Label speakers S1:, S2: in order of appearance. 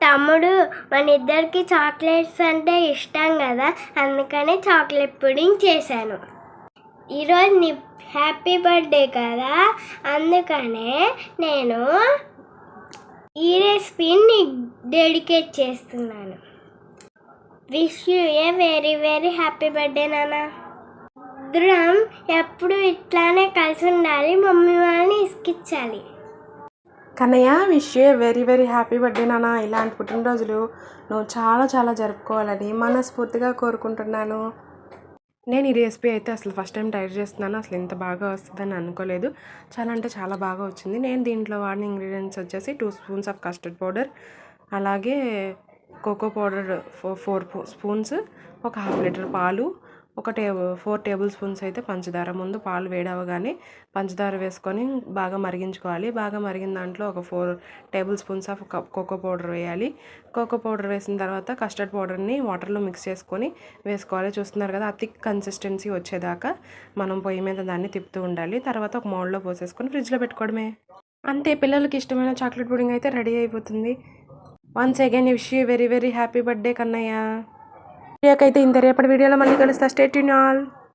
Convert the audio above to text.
S1: తమ్ముడు మన ఇద్దరికి చాక్లెట్స్ అంటే ఇష్టం కదా, అందుకని చాక్లెట్ పుడింగ్ చేశాను. ఈరోజు నీ హ్యాపీ బర్త్డే కదా, అందుకనే నేను ఈ రెసిపీని డెడికేట్ చేస్తున్నాను. Wish you a very very happy birthday నాన్న. ఇద్దరం ఎప్పుడు ఇట్లానే కలిసి ఉండాలి, మమ్మీ వాళ్ళని ఇసుకిచ్చాలి.
S2: Kannayya, wish you very very happy birthday నాన్న. ఇలాంటి పుట్టినరోజులు నువ్వు చాలా చాలా జరుపుకోవాలని మనస్ఫూర్తిగా కోరుకుంటున్నాను. నేను ఈ రెసిపీ అయితే అసలు ఫస్ట్ టైం ట్రై చేస్తున్నాను. అసలు ఇంత బాగా వస్తుందని అనుకోలేదు. చాలా అంటే చాలా బాగా వచ్చింది. నేను దీంట్లో వాడిన ఇంగ్రీడియంట్స్ వచ్చేసి 2 స్పూన్స్ ఆఫ్ కస్టర్డ్ పౌడర్, అలాగే కోకో పౌడర్ 4 స్పూన్స్, ఒక 1/2 లీటర్ పాలు, 4 టేబుల్ స్పూన్స్ అయితే పంచదార. ముందు పాలు వేడవగానే పంచదార వేసుకొని బాగా మరిగించుకోవాలి. బాగా మరిగిన దాంట్లో ఒక 4 table spoons of cocoa powder వేయాలి. కోకో పౌడర్ వేసిన తర్వాత కస్టర్డ్ పౌడర్ని వాటర్లో మిక్స్ చేసుకొని వేసుకోవాలి. చూస్తున్నారు కదా, ఆ థిక్ కన్సిస్టెన్సీ వచ్చేదాకా మనం పొయ్యి మీద దాన్ని తిప్పుతూ ఉండాలి. తర్వాత ఒక మౌల్డ్లో పోసేసుకొని ఫ్రిడ్జ్లో పెట్టుకోవడమే. అంతే, పిల్లలకి ఇష్టమైన చాక్లెట్ పుడింగ్ అయితే రెడీ అయిపోతుంది. Once again wish you very very happy birthday Kannayya. అయితే ఇంత రేపటి వీడియోలో మళ్ళీ కలుస్తా. Stay tune all.